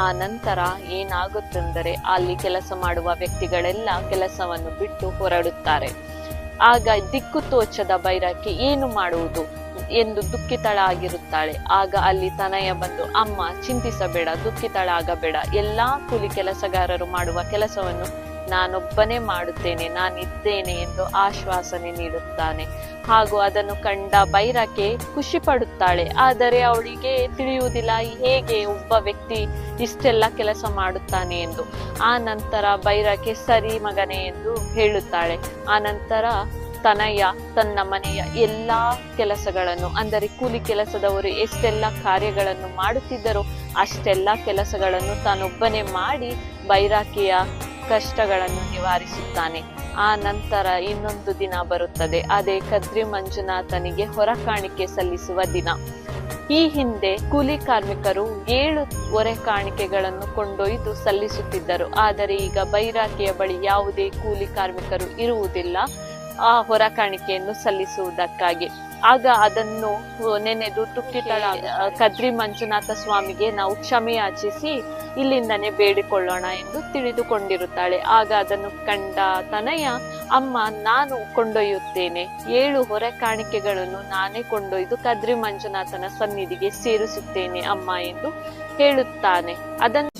ಆ ನಂತರ ಏನಾಗುತ್ತೆಂದರೆ ಅಲ್ಲಿ ಕೆಲಸ ಮಾಡುವ ವ್ಯಕ್ತಿಗಳೆಲ್ಲ ಕೆಲಸವನ್ನು ಬಿಟ್ಟು ಹೊರಡುತ್ತಾರೆ. ಆಗ ದಿಕ್ಕು ತೋಚದ ಬೈರಾಕಿ ಏನು ಮಾಡುವುದು ಎಂದು ದುಃಖಿತಳಾಗಿರುತ್ತಾಳೆ. ಆಗ ಅಲ್ಲಿ ತನಯ ಬಂದು, ಅಮ್ಮ ಚಿಂತಿಸಬೇಡ, ದುಃಖಿತಳಾಗಬೇಡ, ಎಲ್ಲಾ ಕೂಲಿ ಕೆಲಸಗಾರರು ಮಾಡುವ ಕೆಲಸವನ್ನು ನಾನೊಬ್ಬನೇ ಮಾಡುತ್ತೇನೆ, ನಾನಿದ್ದೇನೆ ಎಂದು ಆಶ್ವಾಸನೆ ನೀಡುತ್ತಾನೆ. ಹಾಗೂ ಅದನ್ನು ಕಂಡ ಬೈರಾಕೆ ಖುಷಿ ಪಡುತ್ತಾಳೆ. ಆದರೆ ಅವಳಿಗೆ ತಿಳಿಯುವುದಿಲ್ಲ ಹೇಗೆ ಒಬ್ಬ ವ್ಯಕ್ತಿ ಇಷ್ಟೆಲ್ಲ ಕೆಲಸ ಮಾಡುತ್ತಾನೆ ಎಂದು. ಆ ನಂತರ ಬೈರಾಕೆ ಸರಿ ಮಗನೇ ಎಂದು ಹೇಳುತ್ತಾಳೆ. ಆ ನಂತರ ತನಯ ತನ್ನ ಮನೆಯ ಎಲ್ಲಾ ಕೆಲಸಗಳನ್ನು, ಅಂದರೆ ಕೂಲಿ ಕೆಲಸದವರು ಎಷ್ಟೆಲ್ಲ ಕಾರ್ಯಗಳನ್ನು ಮಾಡುತ್ತಿದ್ದರೋ ಅಷ್ಟೆಲ್ಲ ಕೆಲಸಗಳನ್ನು ತಾನೊಬ್ಬನೇ ಮಾಡಿ ಬೈರಾಕಿಯ ಕಷ್ಟಗಳನ್ನು ನಿವಾರಿಸುತ್ತಾನೆ. ಆ ನಂತರ ಇನ್ನೊಂದು ದಿನ ಬರುತ್ತದೆ. ಅದೇ ಕದ್ರಿ ಮಂಜುನಾಥನಿಗೆ ಹೊರ ಕಾಣಿಕೆ ಸಲ್ಲಿಸುವ ದಿನ. ಈ ಹಿಂದೆ ಕೂಲಿ ಕಾರ್ಮಿಕರು 7 ಹೊರೆ ಕಾಣಿಕೆಗಳನ್ನು ಕೊಂಡೊಯ್ದು ಸಲ್ಲಿಸುತ್ತಿದ್ದರು. ಆದರೆ ಈಗ ಬೈರಾಕಿಯ ಬಳಿ ಯಾವುದೇ ಕೂಲಿ ಕಾರ್ಮಿಕರು ಇರುವುದಿಲ್ಲ ಆ ಹೊರ ಕಾಣಿಕೆಯನ್ನು ಸಲ್ಲಿಸುವುದಕ್ಕಾಗಿ. ಆಗ ಅದನ್ನು ನೆನೆದು ದುಃಖಿತಳಾದ ಕದ್ರಿ ಮಂಜುನಾಥ ಸ್ವಾಮಿಗೆ ನಾವು ಕ್ಷಮೆ ಯಾಚಿಸಿ ಇಲ್ಲಿಂದನೇ ಬೇಡಿಕೊಳ್ಳೋಣ ಎಂದು ತಿಳಿದುಕೊಂಡಿರುತ್ತಾಳೆ. ಆಗ ಅದನ್ನು ಕಂಡ ತನಯ, ಅಮ್ಮ ನಾನು ಕೊಂಡೊಯ್ಯುತ್ತೇನೆ, 7 ಹೊರೆ ಕಾಣಿಕೆಗಳನ್ನು ನಾನೇ ಕೊಂಡೊಯ್ದು ಕದ್ರಿ ಮಂಜುನಾಥನ ಸನ್ನಿಧಿಗೆ ಸೇರಿಸುತ್ತೇನೆ ಅಮ್ಮ ಎಂದು ಹೇಳುತ್ತಾನೆ. ಅದನ್ನು